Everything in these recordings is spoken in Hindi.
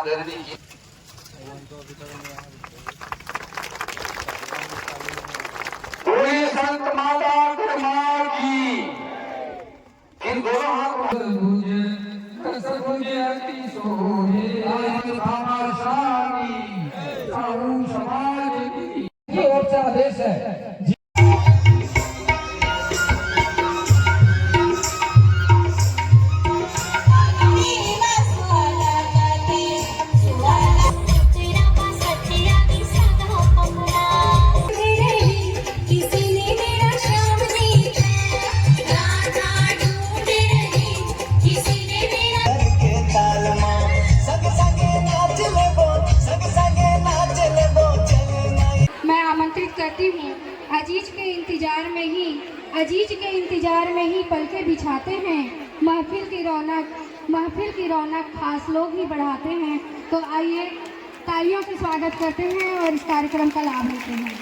आदरणीय संत माता कुमार की इन दोनों समाज की ओर से आदेश है। करती हूँ अजीज के इंतजार में ही पलके बिछाते हैं। महफिल की रौनक खास लोग ही बढ़ाते हैं। तो आइए तालियों से स्वागत करते हैं और इस कार्यक्रम का लाभ लेते हैं।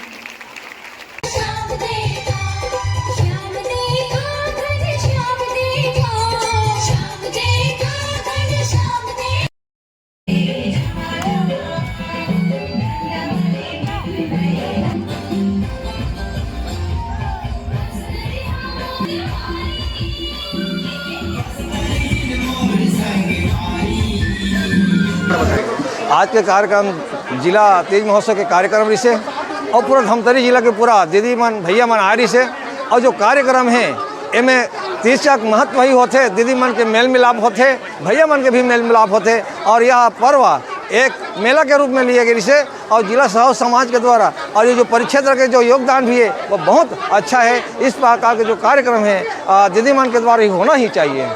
आज के कार्यक्रम जिला तीज महोत्सव के कार्यक्रम से और पूरा धमतरी जिला के पूरा दीदी मन भैया मन आ रही से और जो कार्यक्रम है इनमें तीज का महत्व ही होते, दीदी मन के मेल मिलाप होते, भैया मन के भी मेल मिलाप होते और यह पर्व एक मेला के रूप में लिया गया इसे और जिला साहू समाज के द्वारा और ये जो परिक्षेत्र के जो योगदान भी है वो बहुत अच्छा है। इस प्रकार के जो कार्यक्रम है दीदी मन के द्वारा ही होना ही चाहिए।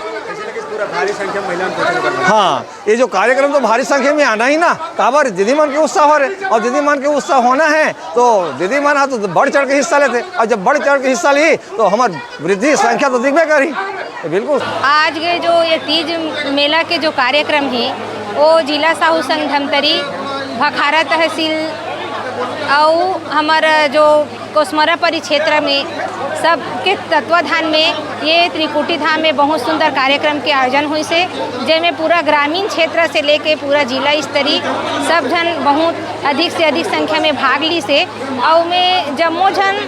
भारी संख्या में महिलाएं हाँ, ये जो कार्यक्रम तो भारी संख्या में आना ही ना काबर दीदी मन के उत्साह हो रहे और दीदी मन के उत्साह होना है तो दीदी मन तो बढ़ चढ़ के हिस्सा लेते और जब बढ़ चढ़ के हिस्सा ली तो हमारी वृद्धि संख्या तो दिखबे करी। बिल्कुल आज के जो ये तीज मेला के जो कार्यक्रम है वो जिला साहू संघ धमतरी भखारा तहसील और हमारा जो कोसमरा परिक्षेत्र में सबके तत्वाधान में ये त्रिकुटी धाम में बहुत सुंदर कार्यक्रम के आयोजन हुई से जिसमें पूरा ग्रामीण क्षेत्र से लेके पूरा जिला स्तरीय सब जन बहुत अधिक से अधिक संख्या में भाग ली से और में जम्मो जन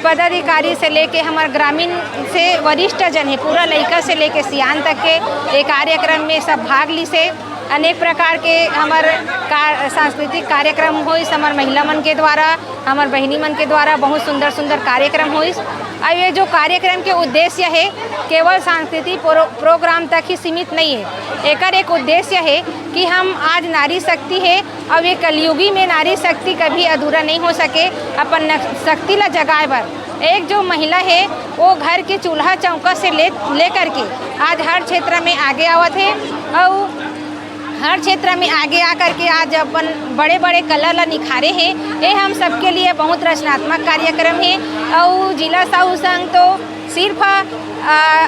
पदाधिकारी से लेके हमारे ग्रामीण से वरिष्ठ जन है पूरा लड़का से लेके सियान तक के ये कार्यक्रम में सब भाग ली से अनेक प्रकार के हमारे सांस्कृतिक कार्यक्रम हुई हमारे महिला मन के द्वारा हमारे बहनी मन के द्वारा बहुत सुंदर सुंदर कार्यक्रम हुई। अब ये जो कार्यक्रम के उद्देश्य है केवल सांस्कृतिक प्रोग्राम तक ही सीमित नहीं है। एक उद्देश्य है कि हम आज नारी शक्ति है और ये कलयुगी में नारी शक्ति कभी अधूरा नहीं हो सके। अपन शक्ति ला जगाए पर एक जो महिला है वो घर के चूल्हा चौका से ले करके आज हर क्षेत्र में आगे आवत है और हर क्षेत्र में आगे आकर के आज अपन बड़े बड़े कला ला निखारे हैं। ये हम सबके लिए बहुत रचनात्मक कार्यक्रम है और जिला साहू संघ तो सिर्फ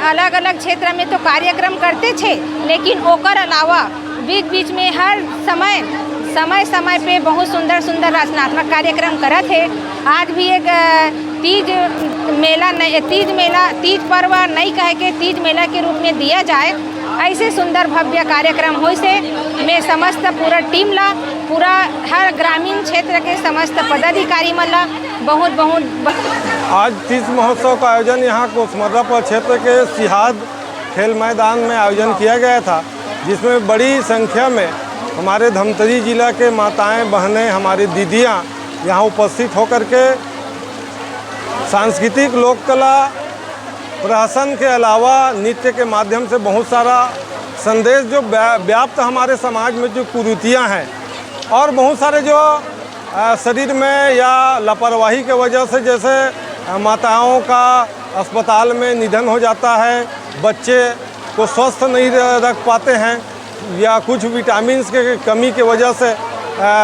अलग अलग क्षेत्र में तो कार्यक्रम करते थे लेकिन ओकर अलावा बीच बीच में हर समय पे बहुत सुंदर सुंदर रचनात्मक कार्यक्रम करत है। आज भी एक तीज पर्व नहीं कह के तीज मेला के रूप में दिया जाए ऐसे सुंदर भव्य कार्यक्रम हो से मैं समस्त पूरा टीम ला पूरा हर ग्रामीण क्षेत्र के समस्त पदाधिकारी मन ला बहुत आज तीज महोत्सव का आयोजन यहाँ कोसमरा क्षेत्र के सिहाद खेल मैदान में आयोजन किया गया था जिसमें बड़ी संख्या में हमारे धमतरी जिला के माताएं बहनें हमारी दीदियाँ यहाँ उपस्थित होकर के सांस्कृतिक लोक कला प्रहसन के अलावा नृत्य के माध्यम से बहुत सारा संदेश जो व्याप्त हमारे समाज में जो कुरीतियाँ हैं और बहुत सारे जो शरीर में या लापरवाही के वजह से जैसे माताओं का अस्पताल में निधन हो जाता है, बच्चे को स्वस्थ नहीं रख पाते हैं या कुछ विटामिन के कमी की वजह से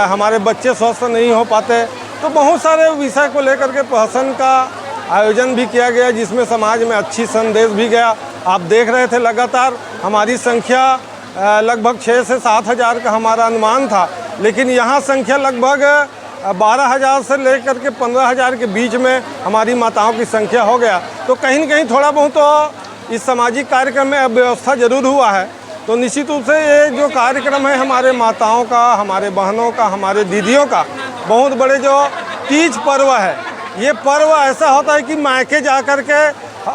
हमारे बच्चे स्वस्थ नहीं हो पाते, तो बहुत सारे विषय को लेकर के प्रहसन का आयोजन भी किया गया जिसमें समाज में अच्छी संदेश भी गया। आप देख रहे थे लगातार हमारी संख्या लगभग 6 से 7 हज़ार का हमारा अनुमान था, लेकिन यहाँ संख्या लगभग 12,000 से लेकर के 15,000 के बीच में हमारी माताओं की संख्या हो गया। तो कहीं न कहीं थोड़ा बहुत तो इस सामाजिक कार्यक्रम में अव्यवस्था जरूर हुआ है, तो निश्चित रूप से ये जो कार्यक्रम है हमारे माताओं का, हमारे बहनों का, हमारे दीदियों का बहुत बड़े जो तीज पर्व है, ये पर्व ऐसा होता है कि मायके जा कर के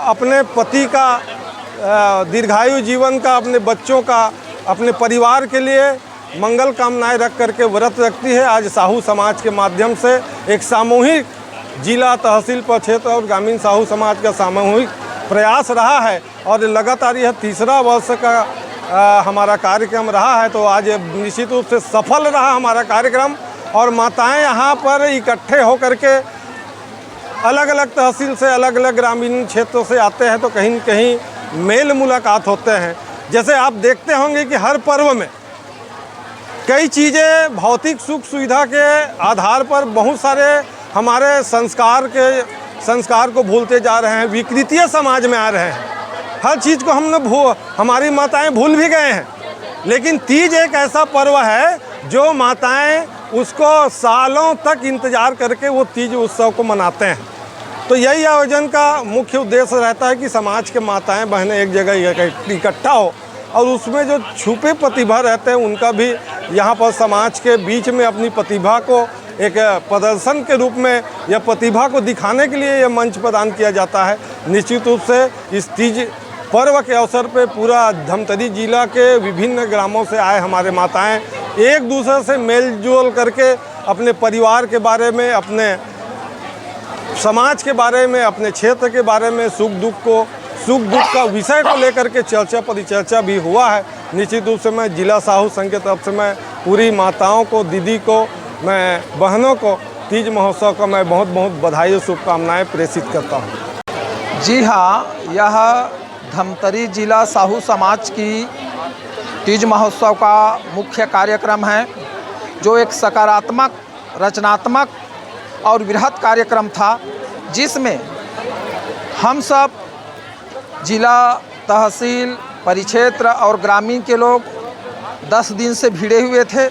अपने पति का दीर्घायु जीवन का, अपने बच्चों का, अपने परिवार के लिए मंगल कामनाएं रख करके व्रत रखती है। आज साहू समाज के माध्यम से एक सामूहिक जिला, तहसील, क्षेत्र और ग्रामीण साहू समाज का सामूहिक प्रयास रहा है और लगातार यह तीसरा वर्ष का हमारा कार्यक्रम रहा है। तो आज निश्चित रूप से सफल रहा हमारा कार्यक्रम और माताएं यहाँ पर इकट्ठे होकर के अलग अलग तहसील से, अलग अलग ग्रामीण क्षेत्रों से आते हैं तो कहीं न कहीं मेल मुलाकात होते हैं। जैसे आप देखते होंगे कि हर पर्व में कई चीज़ें भौतिक सुख सुविधा के आधार पर बहुत सारे हमारे संस्कार को भूलते जा रहे हैं, विकृतियाँ समाज में आ रहे हैं। हर चीज़ को हमारी माताएं भूल भी गए हैं, लेकिन तीज एक ऐसा पर्व है जो माताएं उसको सालों तक इंतज़ार करके वो तीज उत्सव को मनाते हैं। तो यही आयोजन का मुख्य उद्देश्य रहता है कि समाज के माताएं बहनें एक जगह इकट्ठा हो और उसमें जो छुपे प्रतिभा रहते हैं उनका भी यहाँ पर समाज के बीच में अपनी प्रतिभा को एक प्रदर्शन के रूप में या प्रतिभा को दिखाने के लिए यह मंच प्रदान किया जाता है। निश्चित रूप से इस तीज पर्व के अवसर पे पूरा धमतरी जिला के विभिन्न ग्रामों से आए हमारे माताएं एक दूसरे से मेल जोल करके अपने परिवार के बारे में, अपने समाज के बारे में, अपने क्षेत्र के बारे में, सुख दुख का विषय को लेकर के चर्चा परिचर्चा भी हुआ है। निश्चित रूप से मैं जिला साहू संघ की तरफ से मैं पूरी माताओं को, दीदी को, मैं बहनों को तीज महोत्सव का मैं बहुत बहुत बधाई और शुभकामनाएं प्रेषित करता हूं। जी हाँ, यह धमतरी जिला साहू समाज की तीज महोत्सव का मुख्य कार्यक्रम है, जो एक सकारात्मक, रचनात्मक और बृहत कार्यक्रम था, जिसमें हम सब जिला, तहसील, परिक्षेत्र और ग्रामीण के लोग 10 दिन से भिड़े हुए थे,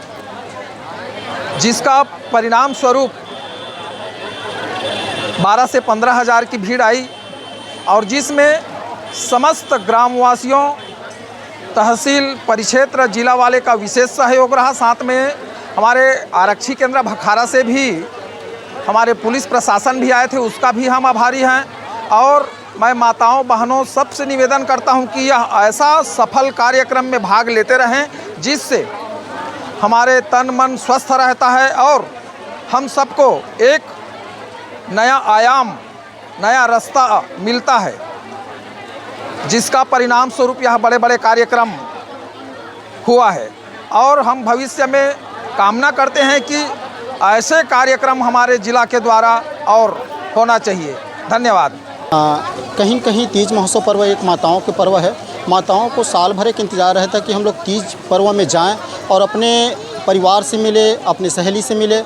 जिसका परिणाम स्वरूप 12 से 15 हज़ार की भीड़ आई और जिसमें समस्त ग्रामवासियों, तहसील, परिक्षेत्र, जिला वाले का विशेष सहयोग रहा। साथ में हमारे आरक्षी केंद्र भखारा से भी हमारे पुलिस प्रशासन भी आए थे, उसका भी हम आभारी हैं। और मैं माताओं, बहनों सबसे निवेदन करता हूं कि यह ऐसा सफल कार्यक्रम में भाग लेते रहें जिससे हमारे तन मन स्वस्थ रहता है और हम सबको एक नया आयाम, नया रास्ता मिलता है, जिसका परिणाम स्वरूप यह बड़े बड़े कार्यक्रम हुआ है। और हम भविष्य में कामना करते हैं कि ऐसे कार्यक्रम हमारे जिला के द्वारा और होना चाहिए। धन्यवाद। कहीं कहीं तीज महोत्सव पर्व एक माताओं के पर्व है। माताओं को साल भर एक इंतज़ार रहता है कि हम लोग तीज पर्व में जाएं और अपने परिवार से मिले, अपनी सहेली से मिले।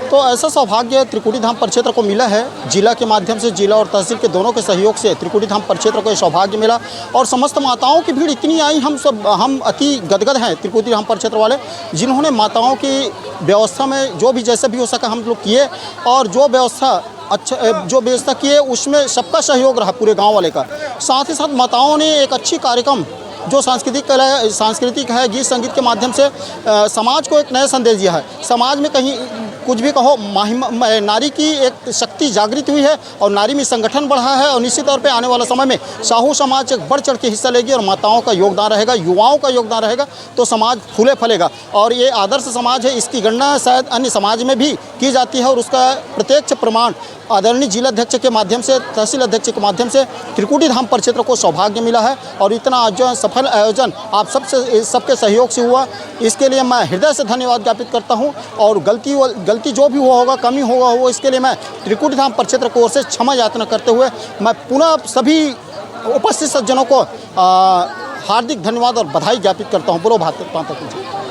तो ऐसा सौभाग्य त्रिकुटी धाम परिक्षेत्र को मिला है। जिला के माध्यम से, जिला और तहसील के दोनों के सहयोग से त्रिकुटी धाम परिक्षेत्र को ये सौभाग्य मिला और समस्त माताओं की भीड़ इतनी आई, हम अति गदगद हैं त्रिकुटी धाम परिक्षेत्र वाले, जिन्होंने माताओं की व्यवस्था में जो भी जैसे भी हो सका हम लोग किए और जो व्यवस्था किए उसमें सबका सहयोग रहा, पूरे गाँव वाले का। साथ ही साथ माताओं ने एक अच्छी कार्यक्रम जो सांस्कृतिक है, गीत संगीत के माध्यम से समाज को एक नया संदेश दिया है। समाज में कहीं कुछ भी कहो, नारी की एक शक्ति जागृत हुई है और नारी में संगठन बढ़ा है और निश्चित तौर पे आने वाला समय में साहू समाज एक बढ़ चढ़ के हिस्सा लेगी और माताओं का योगदान रहेगा, युवाओं का योगदान रहेगा, तो समाज फूले फलेगा। और ये आदर्श समाज है, इसकी गणना शायद अन्य समाज में भी की जाती है और उसका प्रत्यक्ष प्रमाण आदरणीय जिला अध्यक्ष के माध्यम से, तहसील अध्यक्ष के माध्यम से त्रिकुटी धाम परिक्षेत्र को सौभाग्य मिला है। और इतना जो सफल आयोजन आप सबके सहयोग से हुआ, इसके लिए मैं हृदय से धन्यवाद ज्ञापित करता हूं। और गलती जो भी हुआ होगा, कमी होगा वो, इसके लिए मैं त्रिकुटी धाम परिक्षेत्र की ओर से क्षमा याचना करते हुए मैं पुनः सभी उपस्थित सज्जनों को हार्दिक धन्यवाद और बधाई ज्ञापित करता हूँ। बोलो भारत माता की जय।